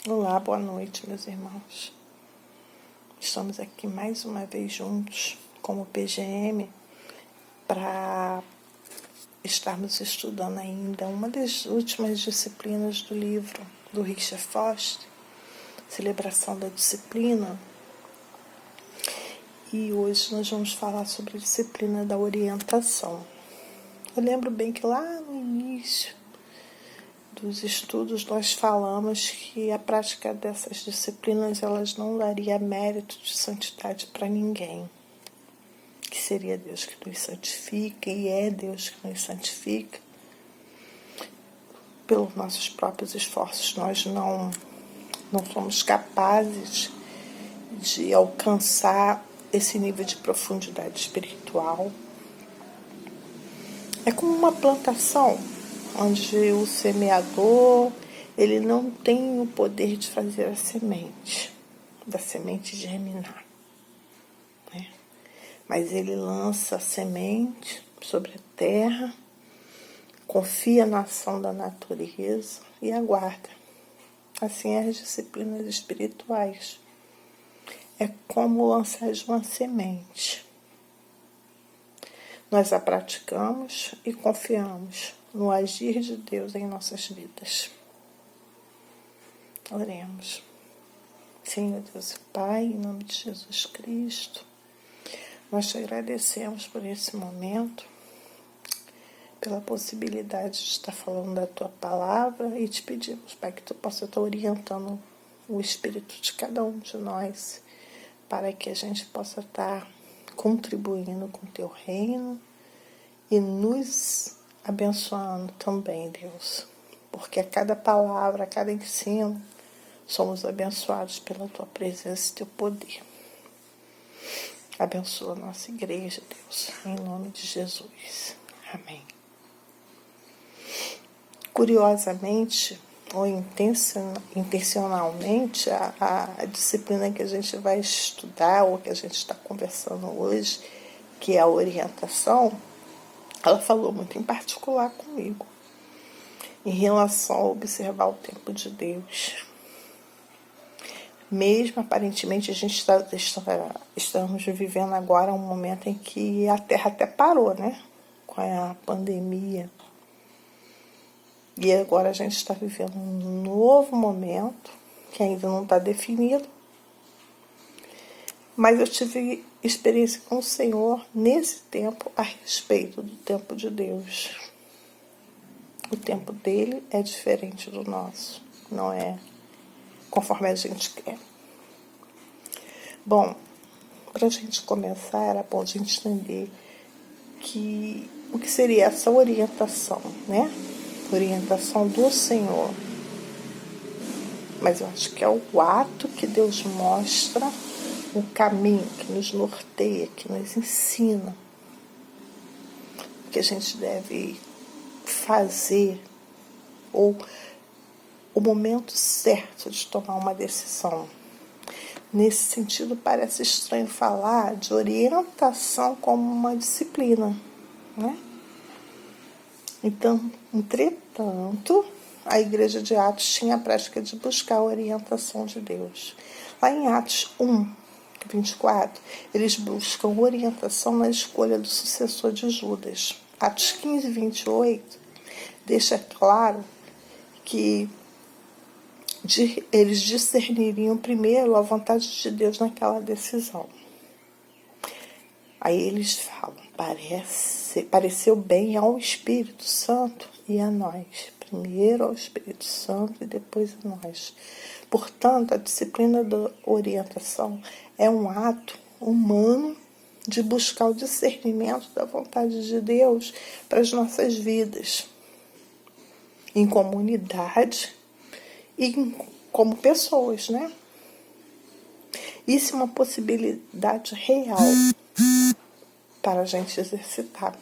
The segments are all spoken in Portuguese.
Olá, boa noite, meus irmãos. Estamos aqui mais uma vez juntos como PGM para estarmos estudando ainda uma das últimas disciplinas do livro do Richard Foster, Celebração da Disciplina. E hoje nós vamos falar sobre a disciplina da orientação. Eu lembro bem que lá no início dos estudos nós falamos que a prática dessas disciplinas elas não daria mérito de santidade para ninguém, que seria Deus que nos santifica e é Deus que nos santifica. Pelos nossos próprios esforços nós não somos capazes de alcançar esse nível de profundidade espiritual. É como uma plantação onde o semeador ele não tem o poder de fazer a semente, da semente germinar, né? Mas ele lança a semente sobre a terra, confia na ação da natureza e aguarda. Assim é as disciplinas espirituais. É como lançar uma semente. Nós a praticamos e confiamos no agir de Deus em nossas vidas. Oremos. Senhor Deus e Pai, em nome de Jesus Cristo, nós te agradecemos por esse momento, pela possibilidade de estar falando da Tua Palavra e te pedimos, Pai, que Tu possa estar orientando o espírito de cada um de nós, para que a gente possa estar contribuindo com o Teu reino e nos abençoando também, Deus, porque a cada palavra, a cada ensino, somos abençoados pela Tua presença e Teu poder. Abençoa a nossa igreja, Deus, em nome de Jesus. Amém. Curiosamente, ou intencionalmente, a disciplina que a gente vai estudar, ou que a gente está conversando hoje, que é a orientação, ela falou muito em particular comigo, em relação a observar o tempo de Deus. Mesmo aparentemente a gente estamos vivendo agora um momento em que a Terra até parou, né? Com a pandemia. E agora a gente está vivendo um novo momento, que ainda não está definido. Mas eu tive experiência com o Senhor nesse tempo a respeito do tempo de Deus. O tempo dele é diferente do nosso, não é conforme a gente quer. Bom, para a gente começar, era bom a gente entender o que seria essa orientação, né? Orientação do Senhor. Mas eu acho que é o ato que Deus mostra, o caminho que nos norteia, que nos ensina o que a gente deve fazer, ou o momento certo de tomar uma decisão. Nesse sentido, parece estranho falar de orientação como uma disciplina, né? Então, entretanto, a igreja de Atos tinha a prática de buscar a orientação de Deus. Lá em Atos 1:24, eles buscam orientação na escolha do sucessor de Judas. Atos 15:28 deixa claro que eles discerniriam primeiro a vontade de Deus naquela decisão. Aí eles falam, pareceu bem ao Espírito Santo e a nós. Primeiro ao Espírito Santo e depois a nós. Portanto, a disciplina da orientação é um ato humano de buscar o discernimento da vontade de Deus para as nossas vidas, em comunidade e como pessoas, né? Isso é uma possibilidade real para a gente exercitar.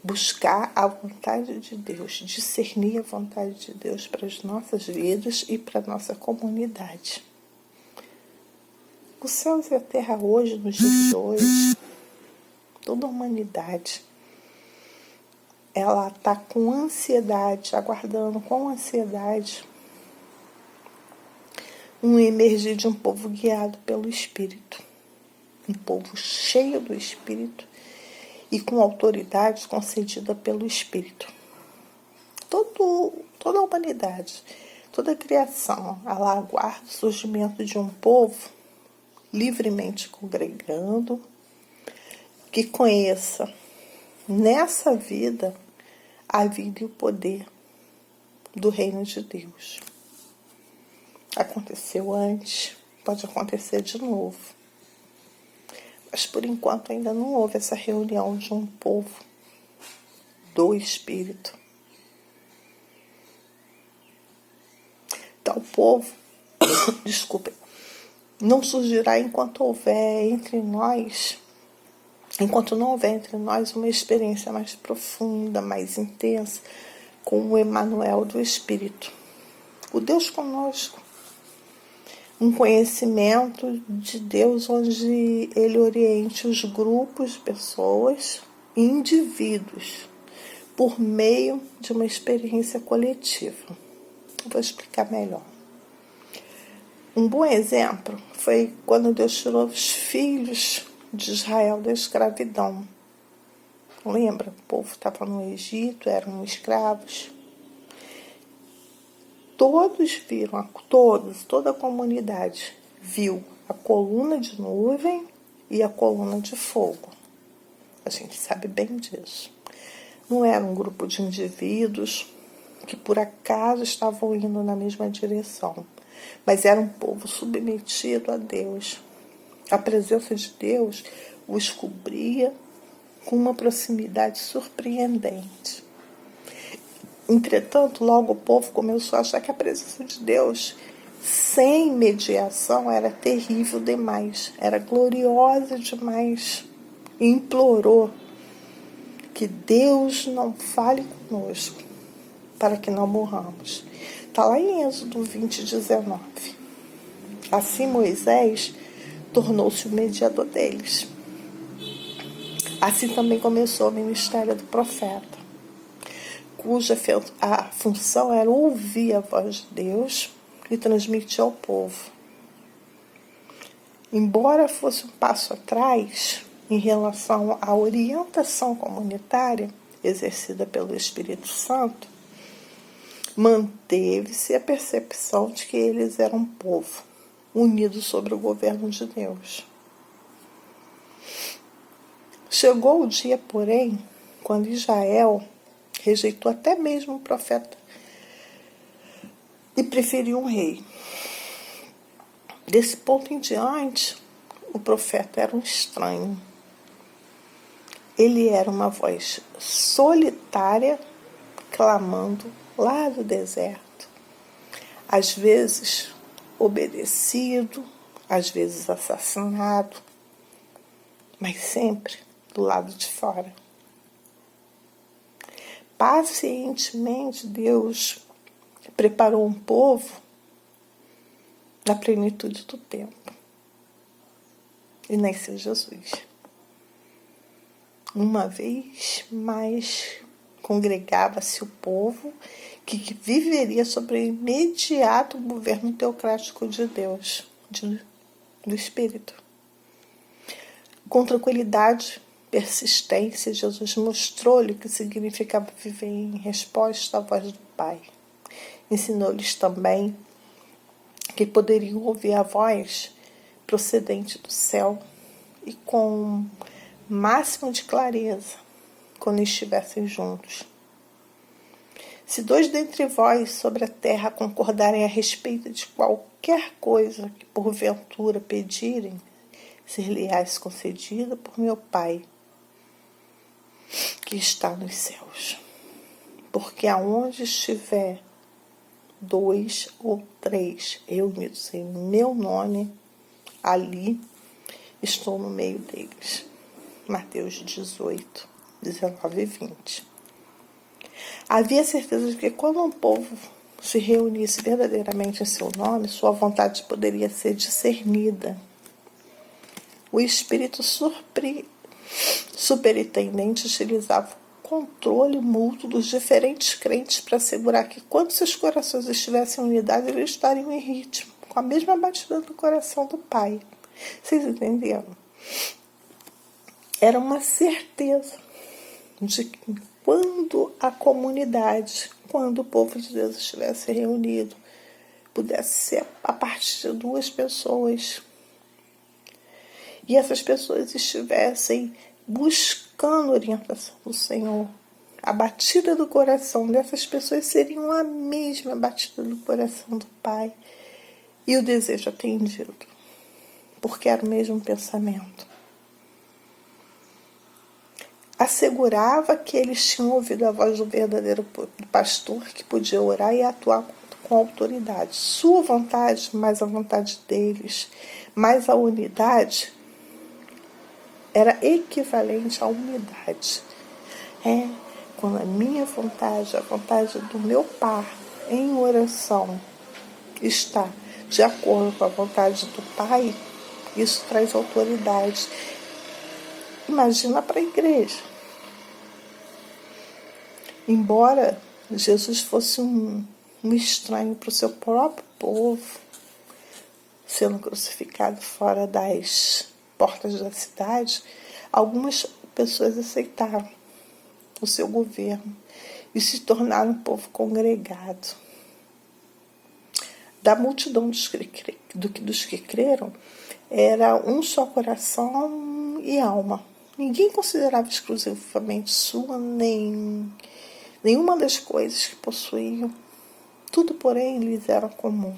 Buscar a vontade de Deus, discernir a vontade de Deus para as nossas vidas e para a nossa comunidade. Os céus e a terra hoje, nos dias de hoje, toda a humanidade, ela está com ansiedade, aguardando com ansiedade um emergir de um povo guiado pelo Espírito. Um povo cheio do Espírito e com autoridade concedida pelo Espírito. Toda a humanidade, toda a criação, ela aguarda o surgimento de um povo livremente congregando, que conheça nessa vida a vida e o poder do reino de Deus. Aconteceu antes, pode acontecer de novo. Mas por enquanto ainda não houve essa reunião de um povo do Espírito. Tal povo, desculpem, não surgirá enquanto não houver entre nós uma experiência mais profunda, mais intensa, com o Emmanuel do Espírito. O Deus conosco. Um conhecimento de Deus onde Ele oriente os grupos de pessoas e indivíduos por meio de uma experiência coletiva. Vou explicar melhor. Um bom exemplo foi quando Deus tirou os filhos de Israel da escravidão. Lembra? O povo estava no Egito, eram escravos. Todos viram, toda a comunidade viu a coluna de nuvem e a coluna de fogo. A gente sabe bem disso. Não era um grupo de indivíduos que por acaso estavam indo na mesma direção, mas era um povo submetido a Deus. A presença de Deus os cobria com uma proximidade surpreendente. Entretanto, logo o povo começou a achar que a presença de Deus, sem mediação, era terrível demais, era gloriosa demais. E implorou que Deus não fale conosco, para que não morramos. Está lá em Êxodo 20:19. Assim Moisés tornou-se o mediador deles. Assim também começou o ministério do profeta, cuja a função era ouvir a voz de Deus e transmitir ao povo. Embora fosse um passo atrás em relação à orientação comunitária exercida pelo Espírito Santo, manteve-se a percepção de que eles eram um povo unido sob o governo de Deus. Chegou o dia, porém, quando Israel rejeitou até mesmo o profeta e preferiu um rei. Desse ponto em diante, o profeta era um estranho. Ele era uma voz solitária, clamando lá do deserto. Às vezes obedecido, às vezes assassinado, mas sempre do lado de fora. Pacientemente, Deus preparou um povo na plenitude do tempo. E nasceu Jesus. Uma vez mais congregava-se o povo que viveria sob o imediato governo teocrático de Deus, do Espírito. Com tranquilidade, persistência, Jesus mostrou-lhe o que significava viver em resposta à voz do Pai. Ensinou-lhes também que poderiam ouvir a voz procedente do céu e com máximo de clareza quando estivessem juntos. Se dois dentre vós sobre a terra concordarem a respeito de qualquer coisa que porventura pedirem, ser-lhe-ás concedida por meu Pai, que está nos céus. Porque aonde estiver 2 ou 3 reunidos em meu nome, ali estou no meio deles. Mateus 18, 19 e 20. Havia certeza de que quando um povo se reunisse verdadeiramente em seu nome, sua vontade poderia ser discernida. O Espírito superintendente utilizava o controle mútuo dos diferentes crentes para assegurar que, quando seus corações estivessem em unidade, eles estariam em ritmo, com a mesma batida do coração do Pai. Vocês entenderam? Era uma certeza de que quando a comunidade, quando o povo de Deus estivesse reunido, pudesse ser a partir de 2 pessoas, e essas pessoas estivessem buscando a orientação do Senhor, a batida do coração dessas pessoas seriam a mesma batida do coração do Pai e o desejo atendido, porque era o mesmo pensamento. Assegurava que eles tinham ouvido a voz do verdadeiro pastor que podia orar e atuar com autoridade. Sua vontade, mais a vontade deles, mais a unidade, era equivalente à unidade. Quando a minha vontade, a vontade do meu Pai em oração está de acordo com a vontade do Pai, isso traz autoridade. Imagina para a igreja. Embora Jesus fosse um estranho para o seu próprio povo, sendo crucificado fora das portas da cidade, algumas pessoas aceitaram o seu governo e se tornaram um povo congregado. Da multidão dos que creram, era um só coração e alma. Ninguém considerava exclusivamente sua nenhuma das coisas que possuíam. Tudo, porém, lhes era comum.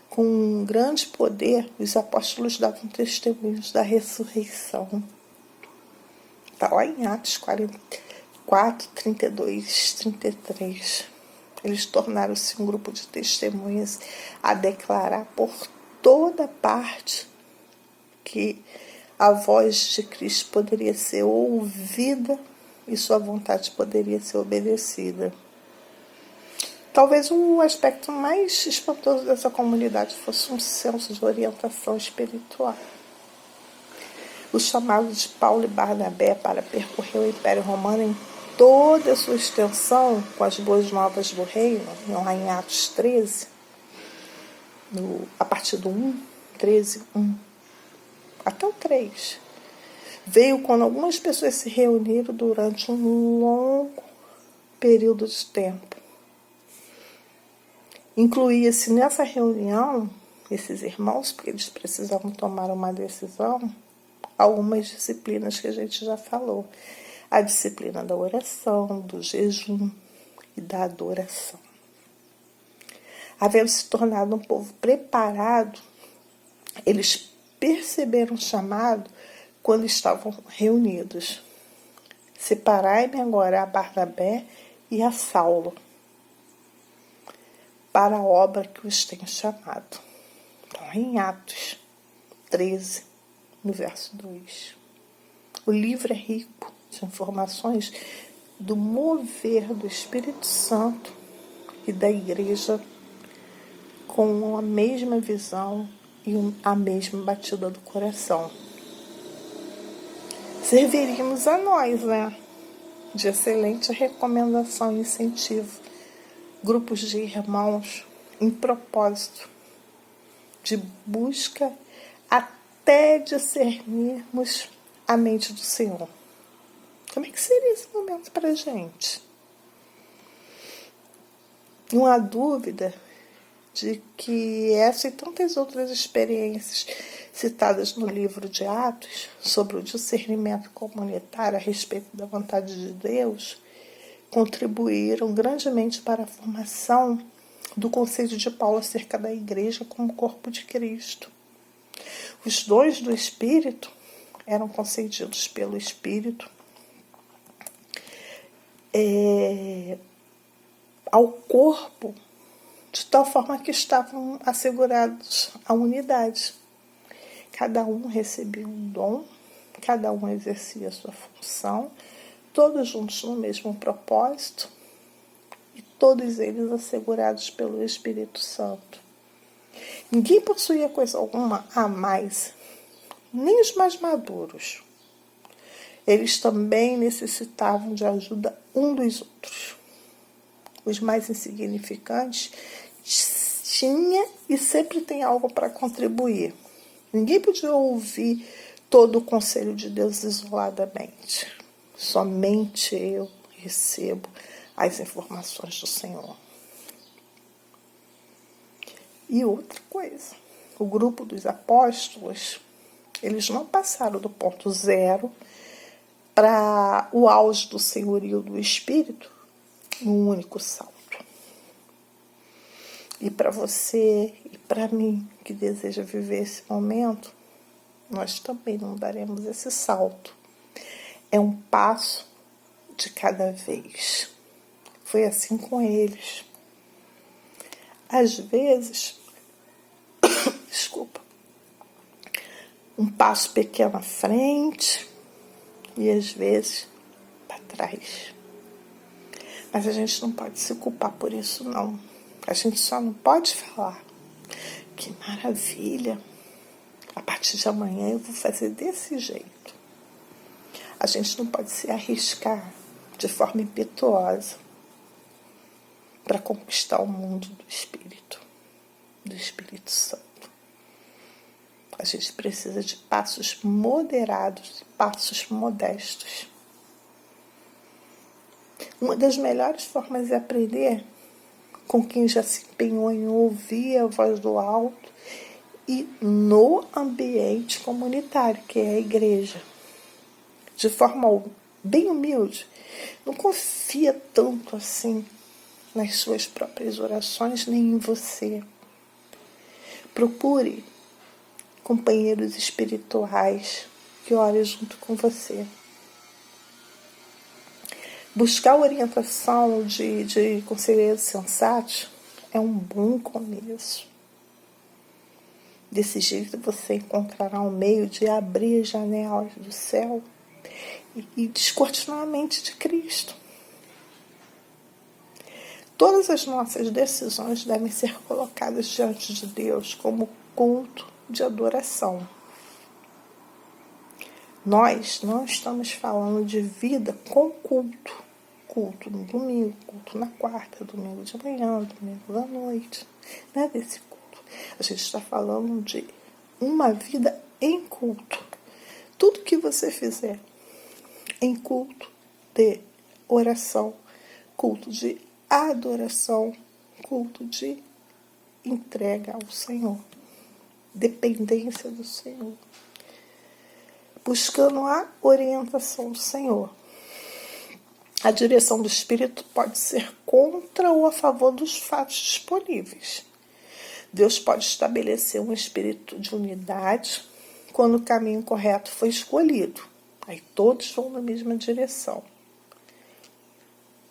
Com um grande poder, os apóstolos davam testemunhos da ressurreição. Está lá em Atos 4, 32, 33. Eles tornaram-se um grupo de testemunhas a declarar por toda parte que a voz de Cristo poderia ser ouvida e sua vontade poderia ser obedecida. Talvez o aspecto mais espantoso dessa comunidade fosse um senso de orientação espiritual. O chamado de Paulo e Barnabé para percorrer o Império Romano em toda a sua extensão com as boas novas do reino, lá em Atos 13, a partir do 13, 1, até o 3, veio quando algumas pessoas se reuniram durante um longo período de tempo. Incluía-se nessa reunião, esses irmãos, porque eles precisavam tomar uma decisão, algumas disciplinas que a gente já falou. A disciplina da oração, do jejum e da adoração. Havendo se tornado um povo preparado, eles perceberam o chamado quando estavam reunidos. Separai-me agora a Barnabé e a Saulo para a obra que os tenho chamado. Então, em Atos 13, no verso 2. O livro é rico de informações do mover do Espírito Santo e da igreja com a mesma visão e a mesma batida do coração. Serviríamos a nós, de excelente recomendação e incentivo. Grupos de irmãos em propósito de busca até discernirmos a mente do Senhor. Como é que seria esse momento para a gente? Não há dúvida de que essa e tantas outras experiências citadas no livro de Atos sobre o discernimento comunitário a respeito da vontade de Deus contribuíram grandemente para a formação do conceito de Paulo acerca da igreja como corpo de Cristo. Os dons do Espírito eram concedidos pelo Espírito ao corpo de tal forma que estavam assegurados a unidade. Cada um recebia um dom, cada um exercia a sua função, todos juntos no mesmo propósito e todos eles assegurados pelo Espírito Santo. Ninguém possuía coisa alguma a mais, nem os mais maduros. Eles também necessitavam de ajuda um dos outros. Os mais insignificantes tinha e sempre tem algo para contribuir. Ninguém podia ouvir todo o conselho de Deus isoladamente. Somente eu recebo as informações do Senhor. E outra coisa, o grupo dos apóstolos, eles não passaram do ponto zero para o auge do senhorio do Espírito num único salto. E para você e para mim, que deseja viver esse momento, nós também não daremos esse salto. É um passo de cada vez. Foi assim com eles. Às vezes, desculpa, um passo pequeno à frente e às vezes para trás. Mas a gente não pode se culpar por isso, não. A gente só não pode falar: que maravilha, a partir de amanhã eu vou fazer desse jeito. A gente não pode se arriscar de forma impetuosa para conquistar o mundo do Espírito Santo. A gente precisa de passos moderados, passos modestos. Uma das melhores formas de aprender com quem já se empenhou em ouvir a voz do alto e no ambiente comunitário, que é a igreja. De forma bem humilde, não confia tanto assim nas suas próprias orações, nem em você. Procure companheiros espirituais que orem junto com você. Buscar orientação de conselheiros sensatos é um bom começo. Desse jeito você encontrará um meio de abrir as janelas do céu e descortinar a mente de Cristo. Todas as nossas decisões devem ser colocadas diante de Deus como culto de adoração. Nós não estamos falando de vida com culto. Culto no domingo, culto na quarta, domingo de manhã, domingo da noite. Não é desse culto. A gente está falando de uma vida em culto. Tudo que você fizer em culto de oração, culto de adoração, culto de entrega ao Senhor, dependência do Senhor, buscando a orientação do Senhor. A direção do Espírito pode ser contra ou a favor dos fatos disponíveis. Deus pode estabelecer um espírito de unidade quando o caminho correto foi escolhido. Aí todos vão na mesma direção.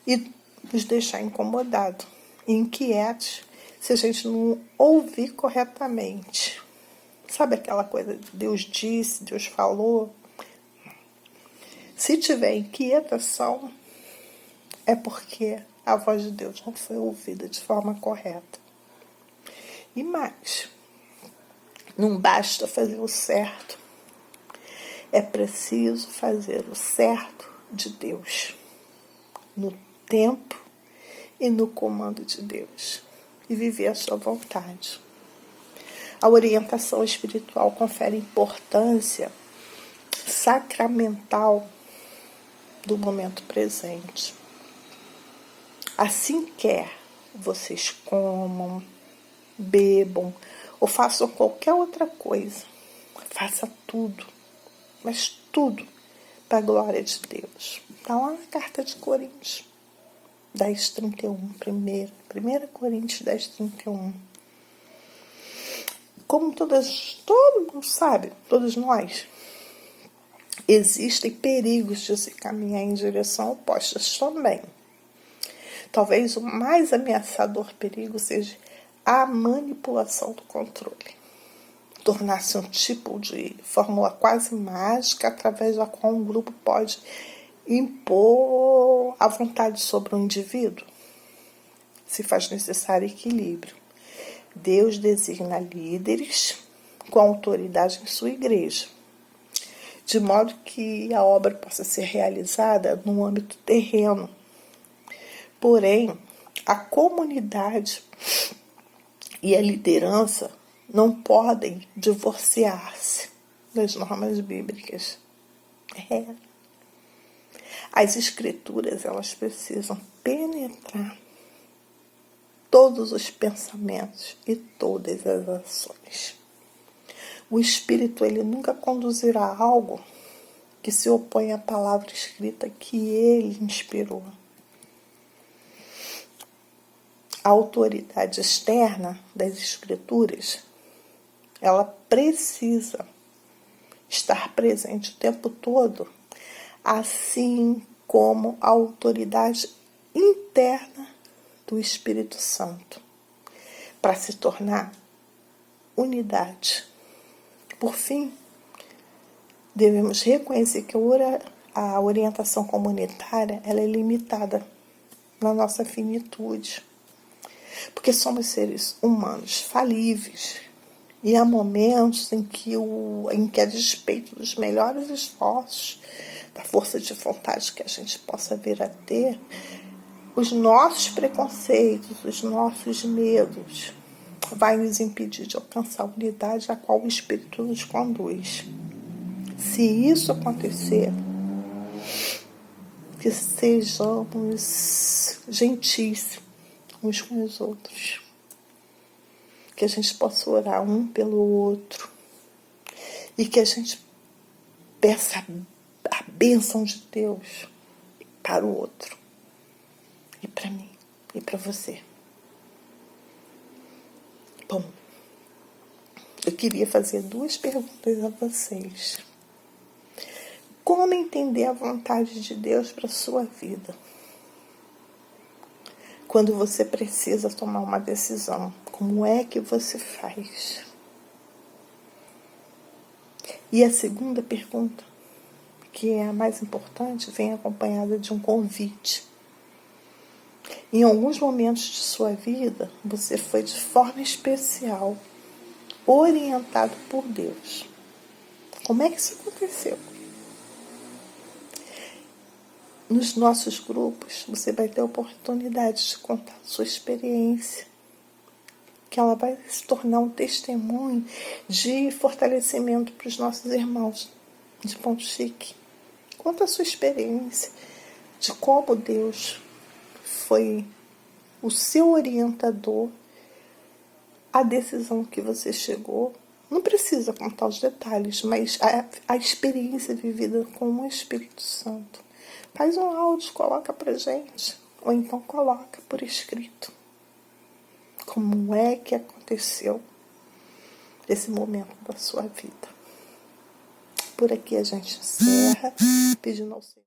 E nos deixar incomodados e inquietos se a gente não ouvir corretamente. Sabe aquela coisa de Deus disse, Deus falou? Se tiver inquietação, é porque a voz de Deus não foi ouvida de forma correta. E mais, não basta fazer o certo. É preciso fazer o certo de Deus, no tempo e no comando de Deus, e viver a sua vontade. A orientação espiritual confere importância sacramental do momento presente. Assim quer vocês comam, bebam ou façam qualquer outra coisa. Faça tudo, mas tudo para a glória de Deus. Está lá na carta de Coríntios 10:31, 1 Coríntios 10:31. Como todo mundo sabe, todos nós, existem perigos de se caminhar em direção opostas também. Talvez o mais ameaçador perigo seja a manipulação do controle. Tornar-se um tipo de fórmula quase mágica através da qual um grupo pode impor a vontade sobre o indivíduo. Se faz necessário equilíbrio. Deus designa líderes com autoridade em sua igreja, de modo que a obra possa ser realizada no âmbito terreno. Porém, a comunidade e a liderança não podem divorciar-se das normas bíblicas. As escrituras, elas precisam penetrar todos os pensamentos e todas as ações. O Espírito, ele nunca conduzirá algo que se opõe à palavra escrita que ele inspirou. A autoridade externa das escrituras, ela precisa estar presente o tempo todo, assim como a autoridade interna do Espírito Santo, para se tornar unidade. Por fim, devemos reconhecer que a orientação comunitária ela é limitada na nossa finitude, porque somos seres humanos falíveis e há momentos em que a despeito dos melhores esforços, da força de vontade que a gente possa vir a ter, os nossos preconceitos, os nossos medos vai nos impedir de alcançar a unidade a qual o Espírito nos conduz. Se isso acontecer, que sejamos gentis uns com os outros, que a gente possa orar um pelo outro e que a gente peça a bênção de Deus para o outro, e para mim, e para você. Bom, eu queria fazer 2 perguntas a vocês. Como entender a vontade de Deus para a sua vida? Quando você precisa tomar uma decisão, como é que você faz? E a segunda pergunta, que é a mais importante, vem acompanhada de um convite. Em alguns momentos de sua vida, você foi de forma especial orientado por Deus. Como é que isso aconteceu? Nos nossos grupos, você vai ter a oportunidade de contar a sua experiência, que ela vai se tornar um testemunho de fortalecimento para os nossos irmãos de Ponto Chique. Conta a sua experiência de como Deus foi o seu orientador, a decisão que você chegou. Não precisa contar os detalhes, mas a experiência vivida com o Espírito Santo. Faz um áudio, coloca pra gente, ou então coloca por escrito. Como é que aconteceu esse momento da sua vida? Por aqui a gente encerra, pedindo ao Senhor.